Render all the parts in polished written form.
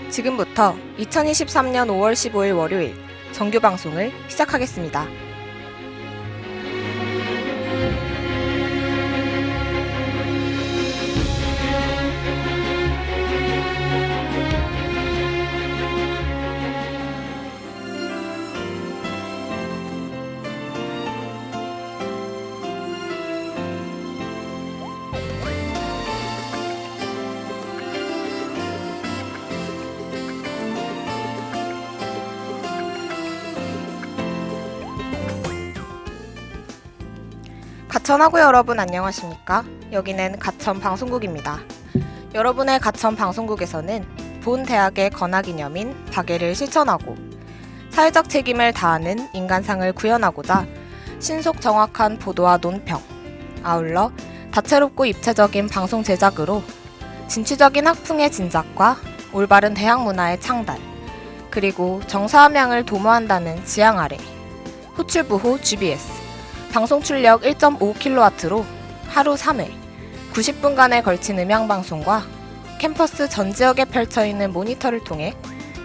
지금부터 2023년 5월 15일 월요일 정규 방송을 시작하겠습니다. 가천하고 여러분 안녕하십니까? 여기는 가천 방송국입니다. 여러분의 가천 방송국에서는 본 대학의 건화기념인 박애를 실천하고 사회적 책임을 다하는 인간상을 구현하고자 신속 정확한 보도와 논평, 아울러 다채롭고 입체적인 방송 제작으로 진취적인 학풍의 진작과 올바른 대학 문화의 창달, 그리고 정사함양을 도모한다는 지향 아래 호출부호 GBS 방송 출력 1.5kW로 하루 3회 90분간에 걸친 음향방송과 캠퍼스 전 지역에 펼쳐있는 모니터를 통해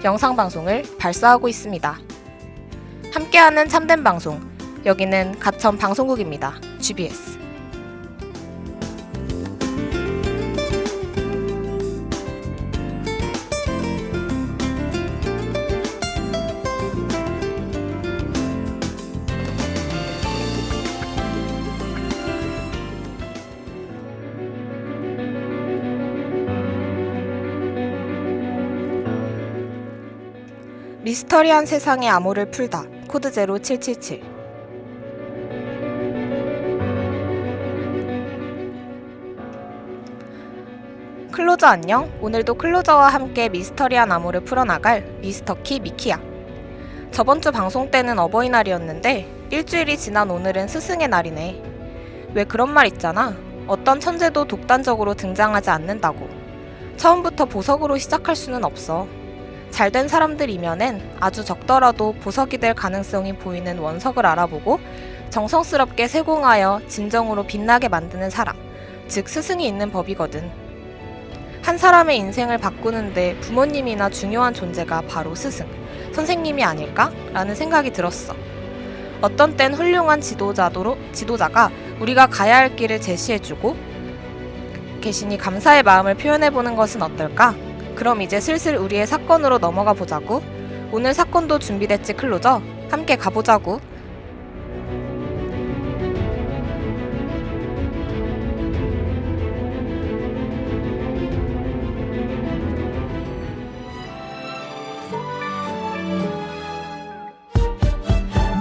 영상방송을 발사하고 있습니다. 함께하는 참된 방송, 여기는 가천 방송국입니다. GBS. 미스터리한 세상의 암호를 풀다. 코드 제로 777. 클로저 안녕. 오늘도 클로저와 함께 미스터리한 암호를 풀어나갈 미스터키 미키야. 저번주 방송 때는 어버이날이었는데 일주일이 지난 오늘은 스승의 날이네. 왜 그런 말 있잖아. 어떤 천재도 독단적으로 등장하지 않는다고. 처음부터 보석으로 시작할 수는 없어. 잘된 사람들이면은 아주 적더라도 보석이 될 가능성이 보이는 원석을 알아보고 정성스럽게 세공하여 진정으로 빛나게 만드는 사람, 즉 스승이 있는 법이거든. 한 사람의 인생을 바꾸는데 부모님이나 중요한 존재가 바로 스승, 선생님이 아닐까? 라는 생각이 들었어. 어떤 땐 훌륭한 지도자가 우리가 가야 할 길을 제시해주고 계시니 감사의 마음을 표현해보는 것은 어떨까? 그럼 이제 슬슬 우리의 사건으로 넘어가 보자고. 오늘 사건도 준비됐지 클로저? 함께 가보자고.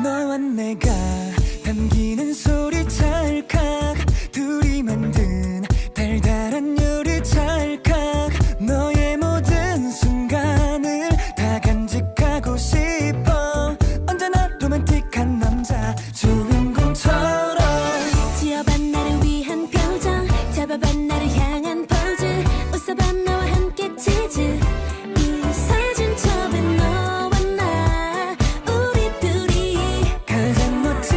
너와 내가 담기는 소리 찰칵 둘이 만든 달달한 요리 찰칵 너의 모든 순간을 다 간직하고 싶어 언제나 로맨틱한 남자 주인공처럼 지어봐 나를 위한 표정 잡아봐 나를 향한 포즈 웃어봐 나와 함께 치즈 이 사진첩에 너와 나 우리 둘이 가장 멋진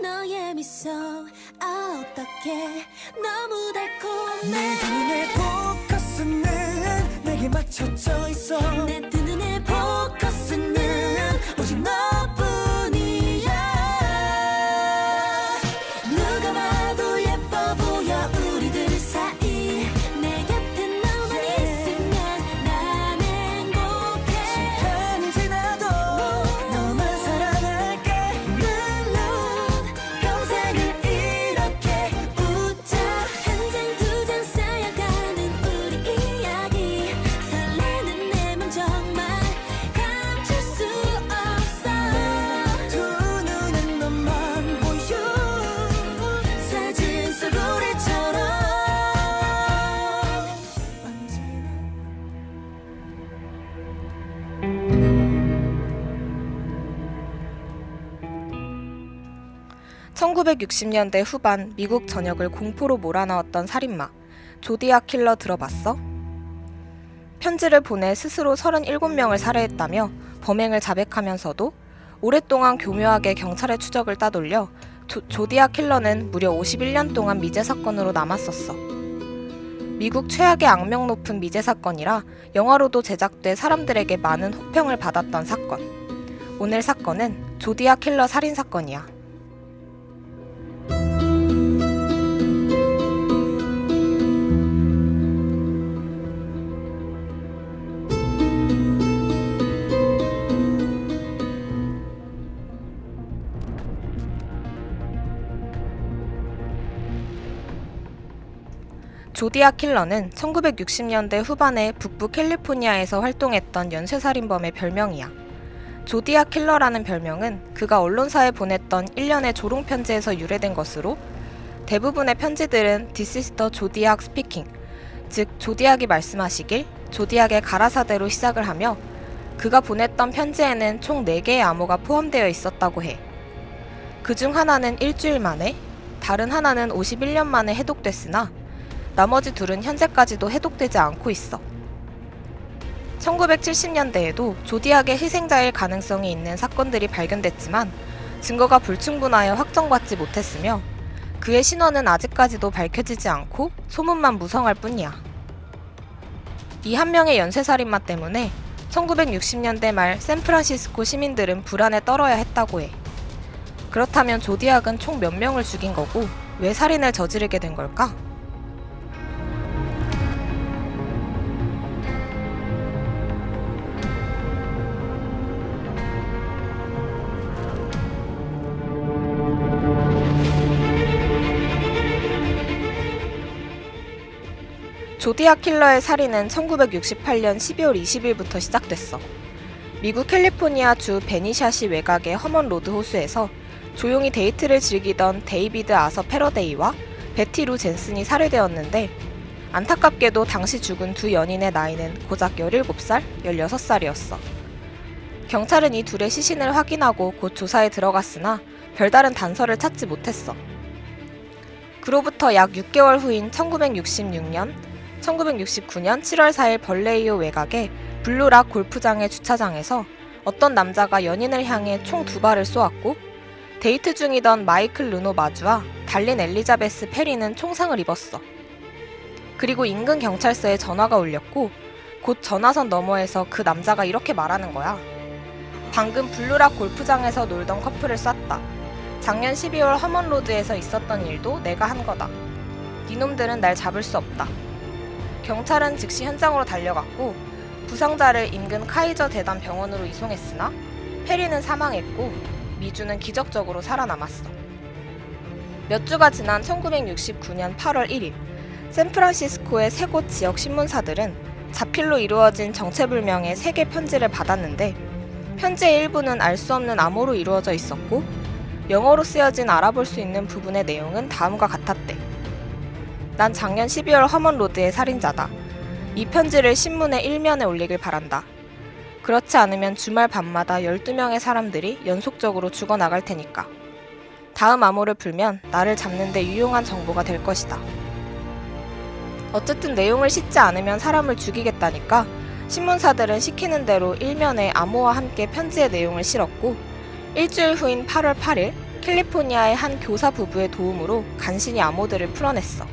너의 미소 어떡해 너무 달콤해 내 눈에 포커스는 내게 맞춰져 있어 내 두 눈의 포커스는 오직 너뿐이야 누가 봐도 예뻐 보여 우리들 사이 내 곁에 너만 있으면 난 행복해 시간이 지나도 너만 사랑할게 물론 평생을 이렇게 웃자 한 장 두 장 쌓여가는 우리 이야기 설레는 내 맘 정말 감출 수 없어 두 눈엔 너만 보여 사진 속 우리처럼 언제나 1960년대 후반 미국 전역을 공포로 몰아넣었던 살인마 조디악 킬러 들어봤어? 편지를 보내 스스로 37명을 살해했다며 범행을 자백하면서도 오랫동안 교묘하게 경찰의 추적을 따돌려 조디악 킬러는 무려 51년 동안 미제 사건으로 남았었어. 미국 최악의 악명 높은 미제 사건이라 영화로도 제작돼 사람들에게 많은 호평을 받았던 사건. 오늘 사건은 조디악 킬러 살인 사건이야. 조디악 킬러는 1960년대 후반에 북부 캘리포니아에서 활동했던 연쇄살인범의 별명이야. 조디악 킬러라는 별명은 그가 언론사에 보냈던 일련의 조롱 편지에서 유래된 것으로 대부분의 편지들은 This is the Zodiac speaking, 즉 조디악이 말씀하시길 조디악의 가라사대로 시작을 하며 그가 보냈던 편지에는 총 4개의 암호가 포함되어 있었다고 해. 그중 하나는 일주일 만에, 다른 하나는 51년 만에 해독됐으나 나머지 둘은 현재까지도 해독되지 않고 있어. 1970년대에도 조디악의 희생자일 가능성이 있는 사건들이 발견됐지만 증거가 불충분하여 확정받지 못했으며 그의 신원은 아직까지도 밝혀지지 않고 소문만 무성할 뿐이야. 이 한 명의 연쇄살인마 때문에 1960년대 말 샌프란시스코 시민들은 불안에 떨어야 했다고 해. 그렇다면 조디악은 총 몇 명을 죽인 거고 왜 살인을 저지르게 된 걸까? 조디악 킬러의 살인은 1968년 12월 20일부터 시작됐어. 미국 캘리포니아 주 베니샤시 외곽의 허먼 로드 호수에서 조용히 데이트를 즐기던 데이비드 아서 패러데이와 베티 루 젠슨이 살해되었는데 안타깝게도 당시 죽은 두 연인의 나이는 고작 17살, 16살이었어. 경찰은 이 둘의 시신을 확인하고 곧 조사에 들어갔으나 별다른 단서를 찾지 못했어. 그로부터 약 6개월 후인 1969년 7월 4일 벌레이오 외곽의 블루락 골프장의 주차장에서 어떤 남자가 연인을 향해 총 2발을 쏘았고 데이트 중이던 마이클 르노 마주와 달린 엘리자베스 페리는 총상을 입었어. 그리고 인근 경찰서에 전화가 울렸고 곧 전화선 너머에서 그 남자가 이렇게 말하는 거야. 방금 블루락 골프장에서 놀던 커플을 쐈다. 작년 12월 허먼로드에서 있었던 일도 내가 한 거다. 니놈들은 날 잡을 수 없다. 경찰은 즉시 현장으로 달려갔고 부상자를 인근 카이저 대단 병원으로 이송했으나 페리는 사망했고 미주는 기적적으로 살아남았어. 몇 주가 지난 1969년 8월 1일 샌프란시스코의 세 곳 지역 신문사들은 자필로 이루어진 정체불명의 3개 편지를 받았는데 편지의 일부는 알 수 없는 암호로 이루어져 있었고 영어로 쓰여진 알아볼 수 있는 부분의 내용은 다음과 같았대. 난 작년 12월 허먼로드의 살인자다. 이 편지를 신문의 1면에 올리길 바란다. 그렇지 않으면 주말 밤마다 12명의 사람들이 연속적으로 죽어나갈 테니까. 다음 암호를 풀면 나를 잡는 데 유용한 정보가 될 것이다. 어쨌든 내용을 싣지 않으면 사람을 죽이겠다니까 신문사들은 시키는 대로 1면에 암호와 함께 편지의 내용을 실었고 일주일 후인 8월 8일 캘리포니아의 한 교사 부부의 도움으로 간신히 암호들을 풀어냈어.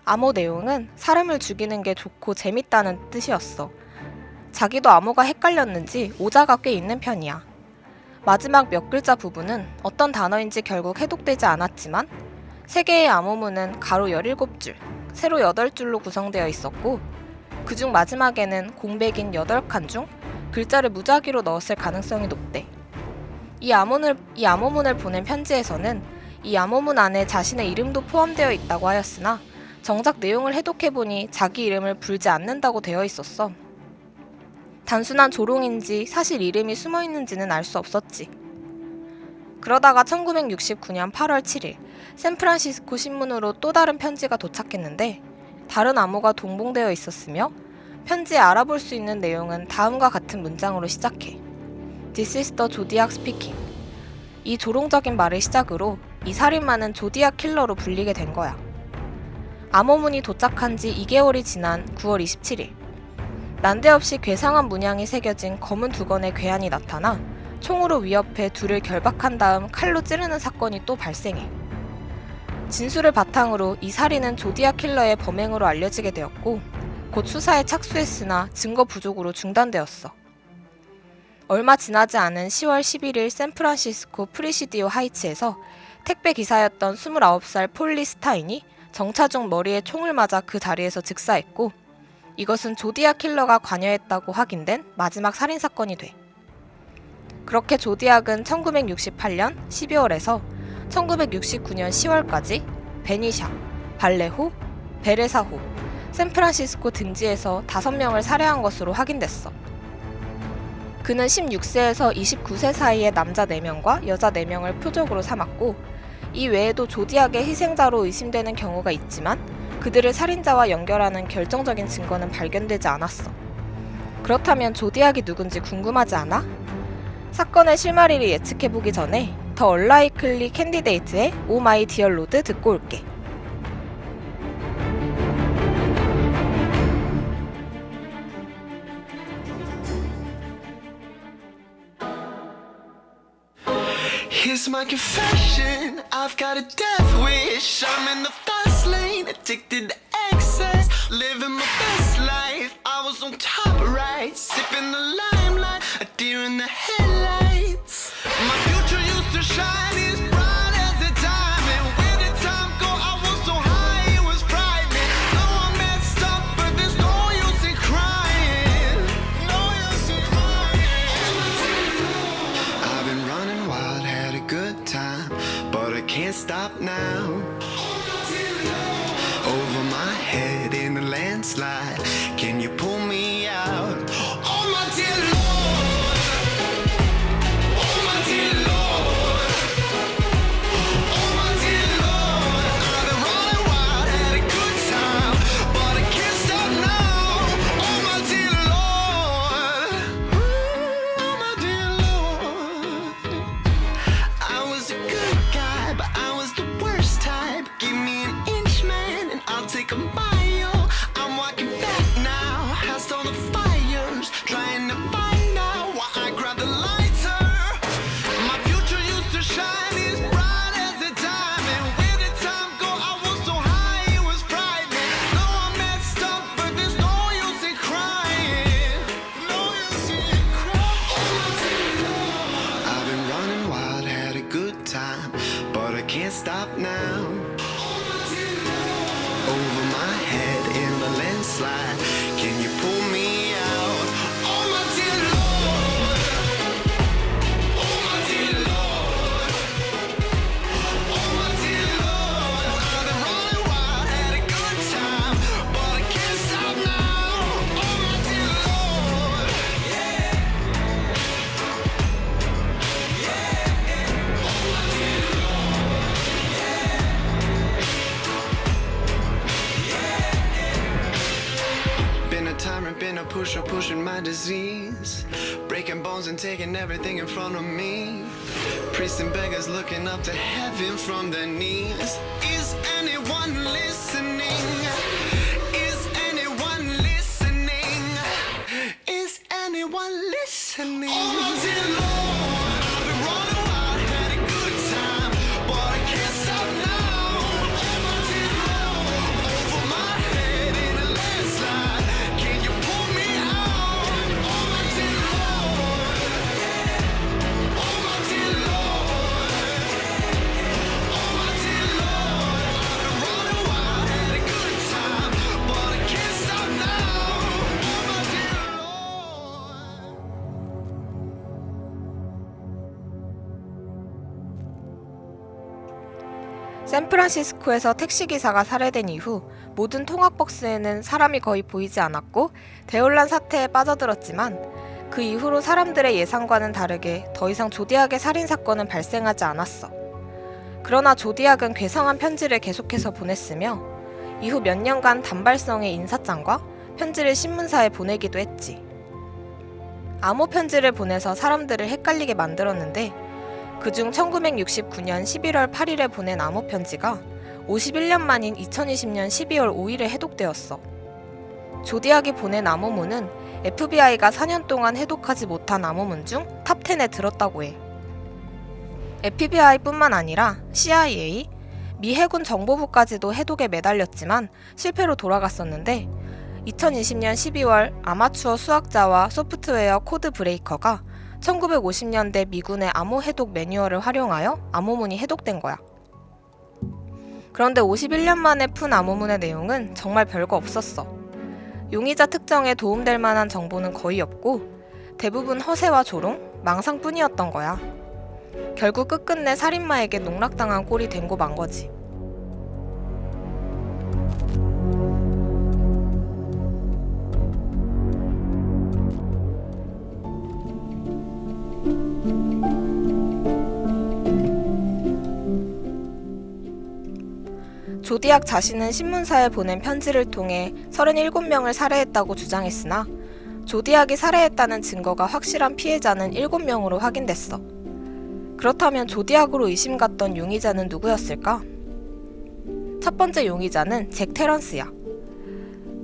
암호 내용은 사람을 죽이는 게 좋고 재밌다는 뜻이었어. 자기도 암호가 헷갈렸는지 오자가 꽤 있는 편이야. 마지막 몇 글자 부분은 어떤 단어인지 결국 해독되지 않았지만 3개의 암호문은 가로 17줄, 세로 8줄로 구성되어 있었고 그중 마지막에는 공백인 8칸 중 글자를 무작위로 넣었을 가능성이 높대. 이 암호문을 보낸 편지에서는 이 암호문 안에 자신의 이름도 포함되어 있다고 하였으나 정작 내용을 해독해보니 자기 이름을 불지 않는다고 되어 있었어. 단순한 조롱인지 사실 이름이 숨어있는지는 알 수 없었지. 그러다가 1969년 8월 7일 샌프란시스코 신문으로 또 다른 편지가 도착했는데 다른 암호가 동봉되어 있었으며 편지에 알아볼 수 있는 내용은 다음과 같은 문장으로 시작해. This is the Zodiac speaking. 이 조롱적인 말을 시작으로 이 살인마는 조디악 킬러로 불리게 된 거야. 암호문이 도착한 지 2개월이 지난 9월 27일 난데없이 괴상한 문양이 새겨진 검은 두건의 괴한이 나타나 총으로 위협해 둘을 결박한 다음 칼로 찌르는 사건이 또 발생해. 진술을 바탕으로 이 살인은 조디악 킬러의 범행으로 알려지게 되었고 곧 수사에 착수했으나 증거 부족으로 중단되었어. 얼마 지나지 않은 10월 11일 샌프란시스코 프리시디오 하이츠에서 택배 기사였던 29살 폴리 스타인이 정차 중 머리에 총을 맞아 그 자리에서 즉사했고 이것은 조디악 킬러가 관여했다고 확인된 마지막 살인사건이 돼. 그렇게 조디악은 1968년 12월에서 1969년 10월까지 베니샤, 발레호, 베레사호, 샌프란시스코 등지에서 5명을 살해한 것으로 확인됐어. 그는 16세에서 29세 사이의 남자 4명과 여자 4명을 표적으로 삼았고 이 외에도 조디악의 희생자로 의심되는 경우가 있지만 그들을 살인자와 연결하는 결정적인 증거는 발견되지 않았어. 그렇다면 조디악이 누군지 궁금하지 않아? 사건의 실마리를 예측해보기 전에 더 얼라이클리 캔디데이트의 오 마이 디어 로드 듣고 올게. Here's my confession. I've got a death wish. I'm in the fast lane, addicted to excess. Living my best life. I was on top right, sipping the limelight, a deer in the headlights. My future used to shine as bright as the diamond. Where did time go? I was so high, it was frightening. No, I messed up, but there's no use in crying. No use in crying. I've been running wild, had a good time, but I can't stop now. Over my head in a landslide, can you pull me out? Oh my dear Lord, oh my dear Lord, oh my dear Lord. I've been running wild, had a good time, but I can't stop now. Oh my dear Lord, oh my dear Lord. I was a good guy, but I was the worst type. Give me an inch, man, and I'll take a mile. I'm walking back now, house on the fires, trying to find out why I grabbed the lighter. My future used to shine as bright as a diamond. Where did time go? I was so high, it was frightening. No, I messed up, but there's no use in crying. No use in crying. I've been running wild, had a good time, but I can't stop now. Over my head in the landslide, can you pull me out? Oh my dear Lord, oh my dear Lord, oh my dear Lord. I've been running wild, had a good time, but I can't stop now. Oh my dear Lord, yeah, yeah, oh my dear Lord. Been a tyrant, been a pusher, pushing my disease, breaking bones and taking everything in front of me. Priests and beggars looking up to heaven from their knees. Is anyone listening? Is anyone listening? Is anyone listening? Oh, my dear Lord, I've been running wild, had a good time, but I can't stop now. Oh, my dear Lord, over my head in a landslide, can you pull me out? Oh, my dear Lord, oh, my dear Lord, oh, my dear Lord, I've been running wild, had a good time, but I can't stop now. Oh, my dear Lord. 샌프란시스코에서 택시기사가 살해된 이후 모든 통학버스에는 사람이 거의 보이지 않았고 대혼란 사태에 빠져들었지만 그 이후로 사람들의 예상과는 다르게 더 이상 조디악의 살인사건은 발생하지 않았어. 그러나 조디악은 괴상한 편지를 계속해서 보냈으며 이후 몇 년간 단발성의 인사장과 편지를 신문사에 보내기도 했지. 암호 편지를 보내서 사람들을 헷갈리게 만들었는데 그중 1969년 11월 8일에 보낸 암호 편지가 51년 만인 2020년 12월 5일에 해독되었어. 조디악이 보낸 암호문은 FBI가 4년 동안 해독하지 못한 암호문 중 탑 10에 들었다고 해. FBI뿐만 아니라 CIA, 미 해군 정보부까지도 해독에 매달렸지만 실패로 돌아갔었는데 2020년 12월 아마추어 수학자와 소프트웨어 코드 브레이커가 1950년대 미군의 암호 해독 매뉴얼을 활용하여 암호문이 해독된 거야. 그런데 51년 만에 푼 암호문의 내용은 정말 별거 없었어. 용의자 특정에 도움될 만한 정보는 거의 없고 대부분 허세와 조롱, 망상뿐이었던 거야. 결국 끝끝내 살인마에게 농락당한 꼴이 된 거 만 거지. 조디악 자신은 신문사에 보낸 편지를 통해 37명을 살해했다고 주장했으나 조디악이 살해했다는 증거가 확실한 피해자는 7명으로 확인됐어. 그렇다면 조디악으로 의심갔던 용의자는 누구였을까? 첫 번째 용의자는 잭 테런스야.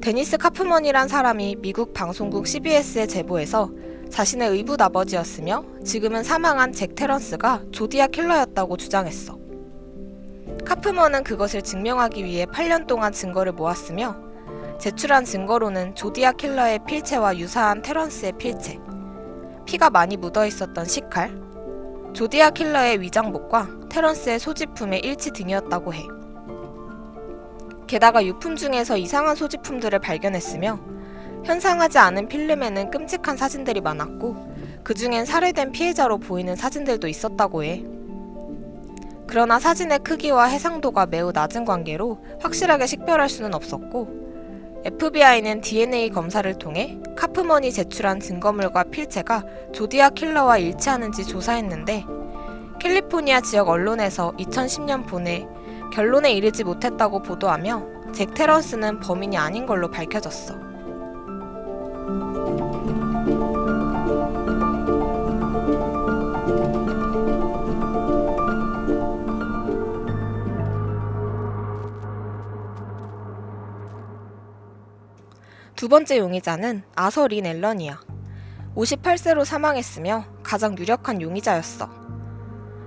데니스 카프먼이란 사람이 미국 방송국 CBS에 제보해서 자신의 의붓아버지였으며 지금은 사망한 잭 테런스가 조디악 킬러였다고 주장했어. 카프먼은 그것을 증명하기 위해 8년 동안 증거를 모았으며 제출한 증거로는 조디악 킬러의 필체와 유사한 테런스의 필체, 피가 많이 묻어 있었던 식칼, 조디악 킬러의 위장복과 테런스의 소지품의 일치 등이었다고 해. 게다가 유품 중에서 이상한 소지품들을 발견했으며 현상하지 않은 필름에는 끔찍한 사진들이 많았고 그 중엔 살해된 피해자로 보이는 사진들도 있었다고 해. 그러나 사진의 크기와 해상도가 매우 낮은 관계로 확실하게 식별할 수는 없었고 FBI는 DNA 검사를 통해 카프먼이 제출한 증거물과 필체가 조디악 킬러와 일치하는지 조사했는데 캘리포니아 지역 언론에서 2010년 본에 결론에 이르지 못했다고 보도하며 잭 테런스는 범인이 아닌 걸로 밝혀졌어. 두 번째 용의자는 아서 린 앨런이야. 58세로 사망했으며 가장 유력한 용의자였어.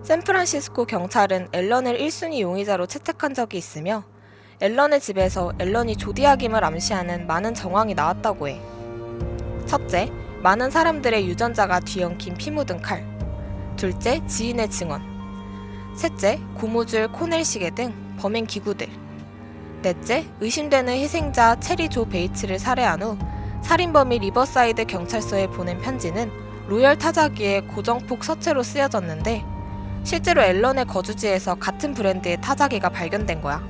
샌프란시스코 경찰은 앨런을 1순위 용의자로 채택한 적이 있으며 앨런의 집에서 앨런이 조디악임을 암시하는 많은 정황이 나왔다고 해. 첫째, 많은 사람들의 유전자가 뒤엉킨 피 묻은 칼. 둘째, 지인의 증언. 셋째, 고무줄, 코넬 시계 등 범행 기구들. 넷째, 의심되는 희생자 체리 조 베이츠를 살해한 후 살인범이 리버사이드 경찰서에 보낸 편지는 로열 타자기의 고정폭 서체로 쓰여졌는데 실제로 앨런의 거주지에서 같은 브랜드의 타자기가 발견된 거야.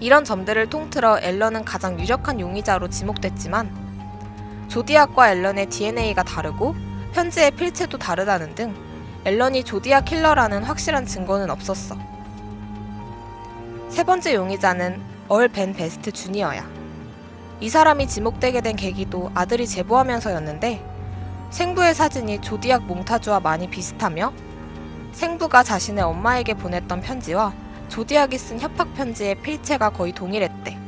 이런 점들을 통틀어 앨런은 가장 유력한 용의자로 지목됐지만 조디악과 앨런의 DNA가 다르고 편지의 필체도 다르다는 등 앨런이 조디악 킬러라는 확실한 증거는 없었어. 세 번째 용의자는 얼 벤 베스트 주니어야. 이 사람이 지목되게 된 계기도 아들이 제보하면서였는데 생부의 사진이 조디악 몽타주와 많이 비슷하며 생부가 자신의 엄마에게 보냈던 편지와 조디악이 쓴 협박 편지의 필체가 거의 동일했대.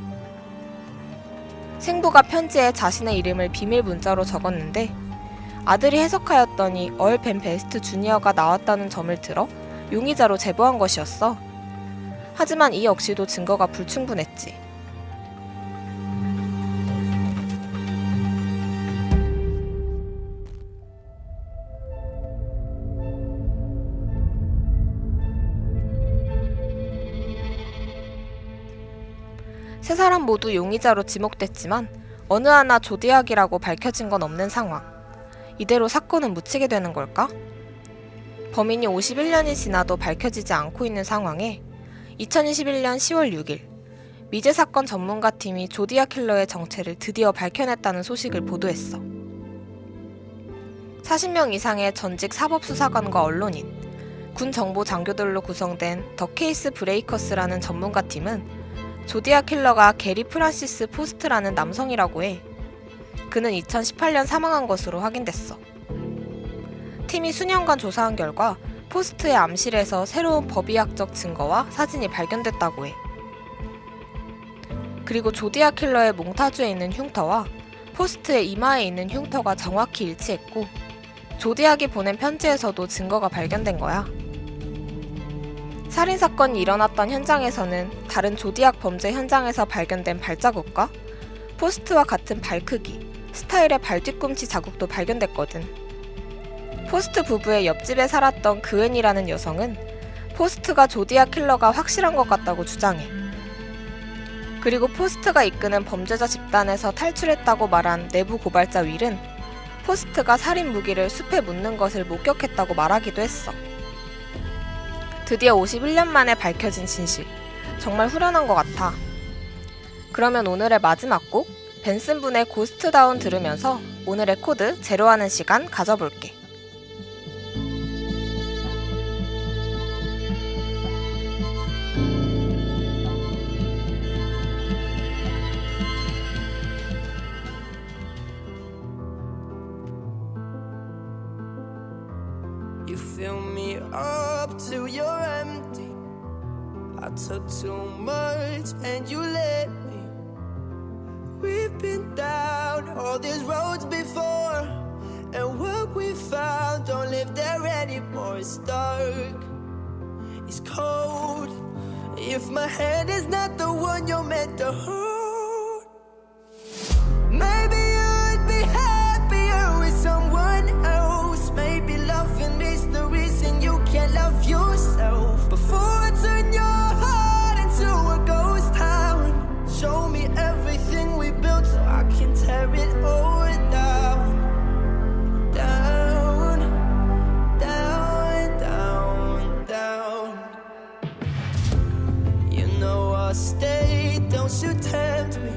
생부가 편지에 자신의 이름을 비밀 문자로 적었는데 아들이 해석하였더니 얼 벤 베스트 주니어가 나왔다는 점을 들어 용의자로 제보한 것이었어. 하지만 이 역시도 증거가 불충분했지. 세 사람 모두 용의자로 지목됐지만 어느 하나 조디악이라고 밝혀진 건 없는 상황. 이대로 사건은 묻히게 되는 걸까? 범인이 51년이 지나도 밝혀지지 않고 있는 상황에 2021년 10월 6일 미제 사건 전문가 팀이 조디악 킬러의 정체를 드디어 밝혀냈다는 소식을 보도했어. 40명 이상의 전직 사법수사관과 언론인, 군 정보 장교들로 구성된 더 케이스 브레이커스라는 전문가 팀은 조디악 킬러가 게리 프란시스 포스트라는 남성이라고 해. 그는 2018년 사망한 것으로 확인됐어. 팀이 수년간 조사한 결과 포스트의 암실에서 새로운 법의학적 증거와 사진이 발견됐다고 해. 그리고 조디악 킬러의 몽타주에 있는 흉터와 포스트의 이마에 있는 흉터가 정확히 일치했고 조디악이 보낸 편지에서도 증거가 발견된 거야. 살인사건이 일어났던 현장에서는 다른 조디악 범죄 현장에서 발견된 발자국과 포스트와 같은 발 크기, 스타일의 발 뒤꿈치 자국도 발견됐거든. 포스트 부부의 옆집에 살았던 그웬이라는 여성은 포스트가 조디악 킬러가 확실한 것 같다고 주장해. 그리고 포스트가 이끄는 범죄자 집단에서 탈출했다고 말한 내부 고발자 윌은 포스트가 살인 무기를 숲에 묻는 것을 목격했다고 말하기도 했어. 드디어 51년 만에 밝혀진 진실. 정말 후련한 것 같아. 그러면 오늘의 마지막 곡 벤슨 분의 고스트다운 들으면서 오늘의 코드 제로하는 시간 가져볼게. You fill me up till you're empty. I took too much and you let me. We've been down all these roads before, and what we found don't live there anymore. It's dark, it's cold. If my hand is not the one you're meant to hold, maybe you'd be happier with someone else. Maybe loving is the reason you can't love yourself. Before I turn your heart into a ghost town, show me everything we built so I can tear it all down. Down, down, down, down. You know I'll stay, don't you tempt me.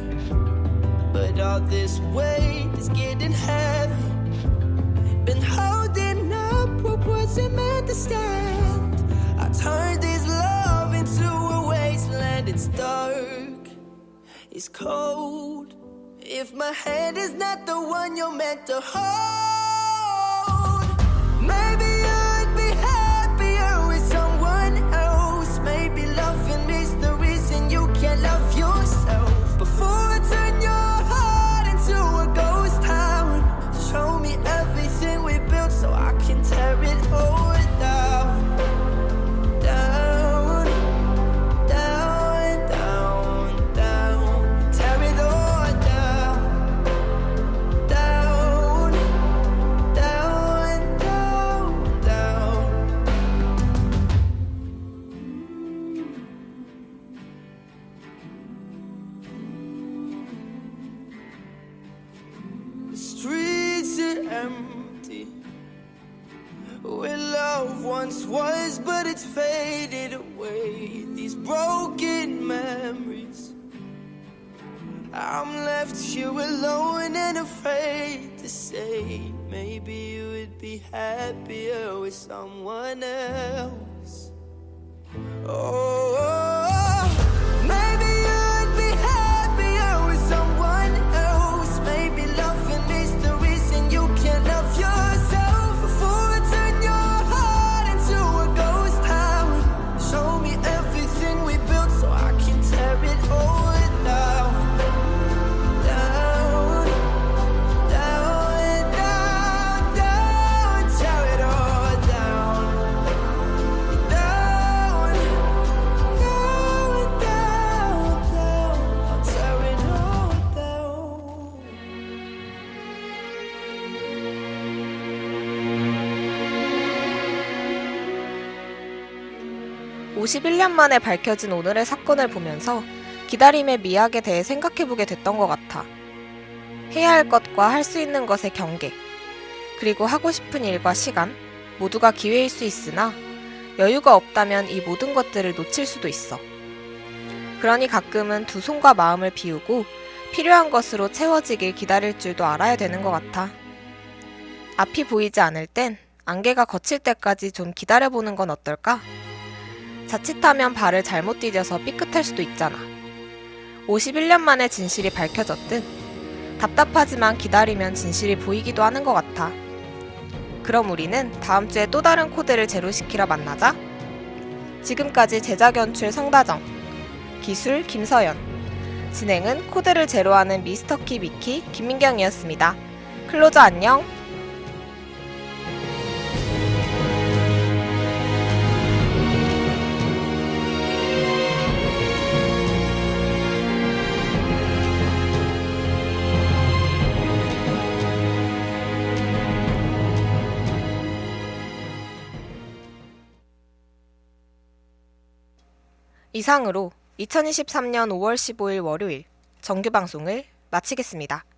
But all this weight is getting heavy. Been holding up what wasn't meant to stand. I turned this love into a wasteland. It's dark, it's cold. If my hand is not the one you're meant to hold, maybe you'd be happier with someone else. Maybe loving is the reason you can't love yourself. Before I turn your heart into a ghost town, show me everything we built so I can tear it all down. Down, down, down, down. Tear it all down. Down, down, down, down. The streets are empty, where love once was, but it's faded away. These broken memories, I'm left here alone and afraid to say, maybe you would be happier with someone else. Oh, maybe you'd be happier with someone else. Maybe loving is the reason you can't love yourself. Before I turn your heart into a ghost 51년 만에 밝혀진 오늘의 사건을 보면서 기다림의 미학에 대해 생각해보게 됐던 것 같아. 해야 할 것과 할 수 있는 것의 경계, 그리고 하고 싶은 일과 시간, 모두가 기회일 수 있으나 여유가 없다면 이 모든 것들을 놓칠 수도 있어. 그러니 가끔은 두 손과 마음을 비우고 필요한 것으로 채워지길 기다릴 줄도 알아야 되는 것 같아. 앞이 보이지 않을 땐 안개가 걷힐 때까지 좀 기다려보는 건 어떨까? 자칫하면 발을 잘못 디뎌서 삐끗할 수도 있잖아. 51년 만에 진실이 밝혀졌듯 답답하지만 기다리면 진실이 보이기도 하는 것 같아. 그럼 우리는 다음 주에 또 다른 코드를 제로시키러 만나자. 지금까지 제작 연출 성다정, 기술 김서연, 진행은 코드를 제로하는 미스터키 미키 김민경이었습니다. 클로저 안녕. 이상으로 2023년 5월 15일 월요일 정규 방송을 마치겠습니다.